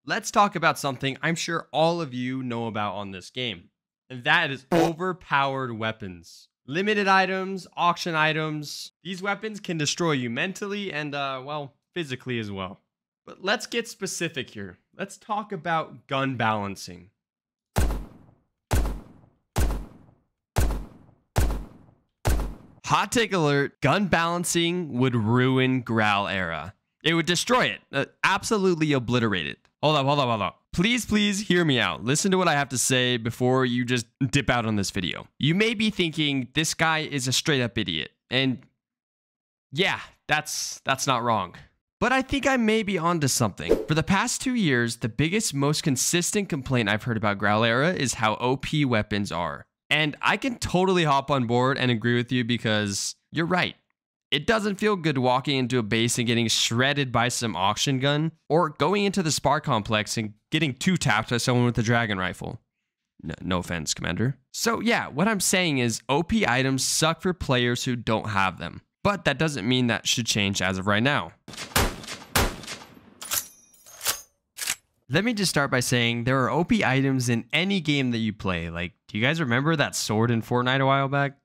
let's talk about something I'm sure all of you know about on this game, and that is overpowered weapons. Limited items, auction items, these weapons can destroy you mentally and, well, physically as well. But let's get specific here. Let's talk about gun balancing. Hot take alert, gun balancing would ruin Graal era. It would destroy it, absolutely obliterate it. Hold up. Please hear me out. Listen to what I have to say before you just dip out on this video. You may be thinking this guy is a straight up idiot. And yeah, that's not wrong. But I think I may be onto something. For the past 2 years, the biggest, most consistent complaint I've heard about Graal era is how OP weapons are. And I can totally hop on board and agree with you because you're right. It doesn't feel good walking into a base and getting shredded by some auction gun, or going into the spar complex and getting 2-tapped by someone with a dragon rifle. No offense, Commander. So yeah, what I'm saying is OP items suck for players who don't have them. But that doesn't mean that should change as of right now. Let me just start by saying there are OP items in any game that you play. Like, do you guys remember that sword in Fortnite a while back?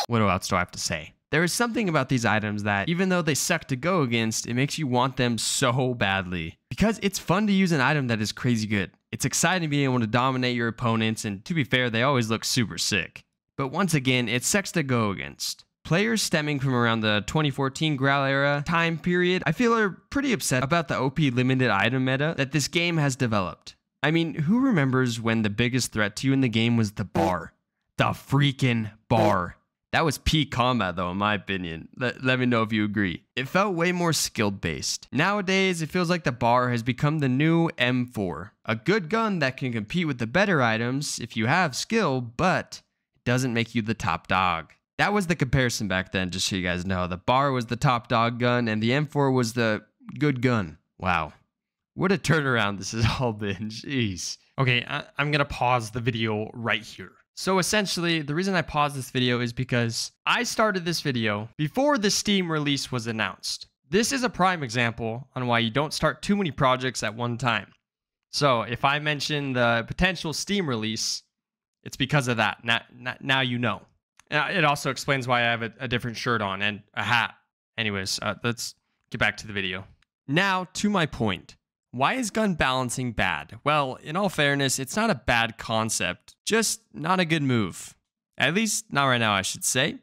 What else do I have to say? There is something about these items that, even though they suck to go against, it makes you want them so badly. Because it's fun to use an item that is crazy good. It's exciting being able to dominate your opponents, and to be fair, they always look super sick. But once again, it sucks to go against. Players stemming from around the 2014 Graal era time period, I feel are pretty upset about the OP limited item meta that this game has developed. I mean, who remembers when the biggest threat to you in the game was the bar? The freaking bar. That was peak combat though, in my opinion. Let me know if you agree. It felt way more skill based. Nowadays, it feels like the bar has become the new M4. A good gun that can compete with the better items if you have skill, but it doesn't make you the top dog. That was the comparison back then, just so you guys know. The bar was the top dog gun and the M4 was the good gun. Wow. What a turnaround this has all been. Jeez. Okay, I'm gonna pause the video right here. So essentially, the reason I paused this video is because I started this video before the Steam release was announced. This is a prime example on why you don't start too many projects at one time. So if I mention the potential Steam release, it's because of that. Now you know. It also explains why I have a different shirt on and a hat. Anyways, let's get back to the video. Now, to my point. Why is gun balancing bad? Well, in all fairness, it's not a bad concept, just not a good move. At least, not right now, I should say.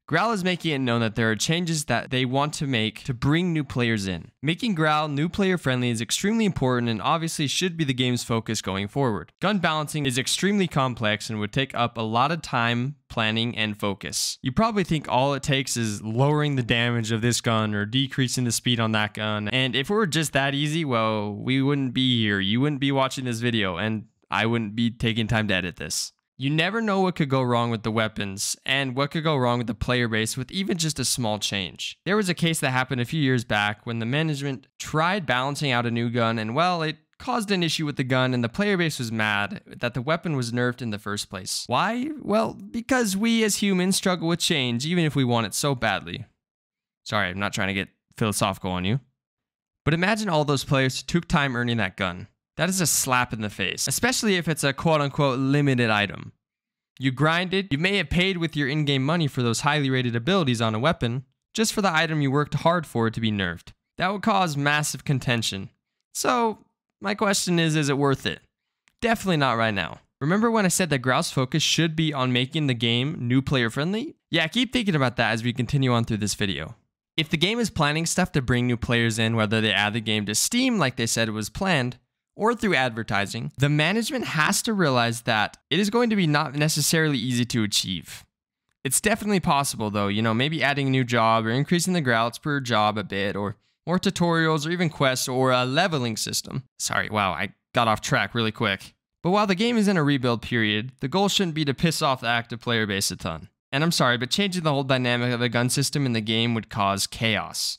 Graal is making it known that there are changes that they want to make to bring new players in. Making Graal new player friendly is extremely important and obviously should be the game's focus going forward. Gun balancing is extremely complex and would take up a lot of time, planning, and focus. You probably think all it takes is lowering the damage of this gun or decreasing the speed on that gun. And if it were just that easy, well, we wouldn't be here. You wouldn't be watching this video and I wouldn't be taking time to edit this. You never know what could go wrong with the weapons, and what could go wrong with the player base with even just a small change. There was a case that happened a few years back when the management tried balancing out a new gun, and well, it caused an issue with the gun, and the player base was mad that the weapon was nerfed in the first place. Why? Well, because we as humans struggle with change, even if we want it so badly. Sorry, I'm not trying to get philosophical on you. But imagine all those players who took time earning that gun. That is a slap in the face, especially if it's a quote-unquote limited item. You grinded, you may have paid with your in-game money for those highly rated abilities on a weapon, just for the item you worked hard for it to be nerfed. That would cause massive contention. So, my question is it worth it? Definitely not right now. Remember when I said that Graal's focus should be on making the game new player friendly? Yeah, keep thinking about that as we continue on through this video. If the game is planning stuff to bring new players in, whether they add the game to Steam like they said it was planned, or through advertising, the management has to realize that it is going to be not necessarily easy to achieve. It's definitely possible though, maybe adding a new job or increasing the grouts per job a bit, or more tutorials or even quests or a leveling system. Sorry, wow, I got off track really quick. But while the game is in a rebuild period, the goal shouldn't be to piss off the active player base a ton. And I'm sorry, but changing the whole dynamic of the gun system in the game would cause chaos.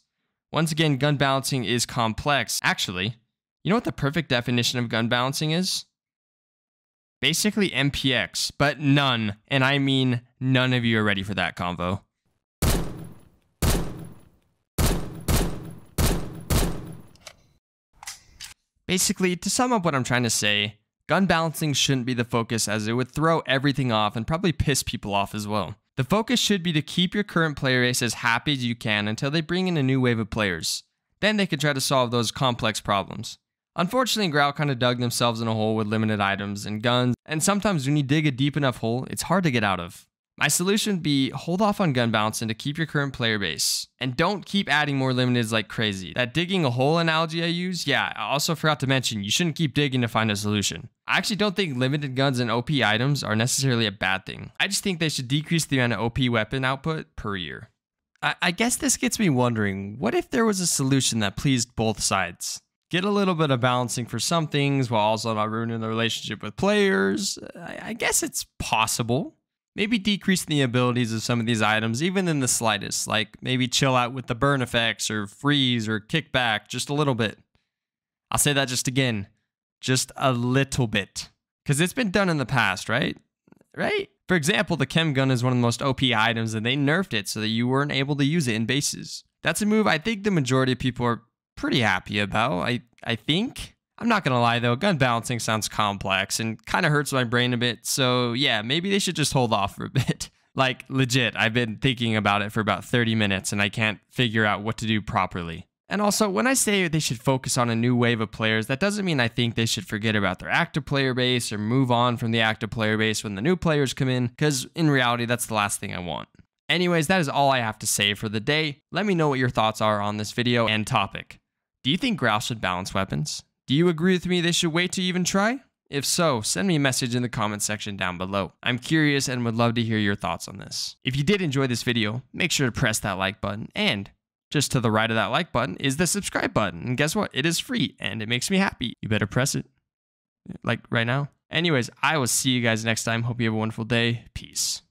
Once again, gun balancing is complex. Actually, you know what the perfect definition of gun balancing is? Basically MPX, but none, and I mean none of you are ready for that convo. Basically, to sum up what I'm trying to say, gun balancing shouldn't be the focus as it would throw everything off and probably piss people off as well. The focus should be to keep your current player base as happy as you can until they bring in a new wave of players. Then they can try to solve those complex problems. Unfortunately, Graal kind of dug themselves in a hole with limited items and guns, and sometimes when you dig a deep enough hole, it's hard to get out of. My solution would be hold off on gun balancing to keep your current player base. And don't keep adding more limiteds like crazy. That digging a hole analogy I use, yeah, I also forgot to mention, you shouldn't keep digging to find a solution. I actually don't think limited guns and OP items are necessarily a bad thing. I just think they should decrease the amount of OP weapon output per year. I guess this gets me wondering, what if there was a solution that pleased both sides? Get a little bit of balancing for some things while also not ruining the relationship with players? I guess it's possible. Maybe decreasing the abilities of some of these items, even in the slightest, like maybe chill out with the burn effects or freeze or kick back just a little bit. I'll say that just again, just a little bit. Because it's been done in the past, right? Right? For example, the chem gun is one of the most OP items and they nerfed it so that you weren't able to use it in bases. That's a move I think the majority of people are pretty happy about, I think. I'm not gonna lie though, gun balancing sounds complex and kind of hurts my brain a bit, so yeah, maybe they should just hold off for a bit. Like, legit, I've been thinking about it for about 30 minutes and I can't figure out what to do properly. And also, when I say they should focus on a new wave of players, that doesn't mean I think they should forget about their active player base or move on from the active player base when the new players come in, because in reality, that's the last thing I want. Anyways, that is all I have to say for the day. Let me know what your thoughts are on this video and topic. Do you think Graal should balance weapons? Do you agree with me they should wait to even try? If so, send me a message in the comment section down below. I'm curious and would love to hear your thoughts on this. If you did enjoy this video, make sure to press that like button, and just to the right of that like button is the subscribe button. And guess what? It is free and it makes me happy. You better press it. Like right now. Anyways, I will see you guys next time. Hope you have a wonderful day. Peace.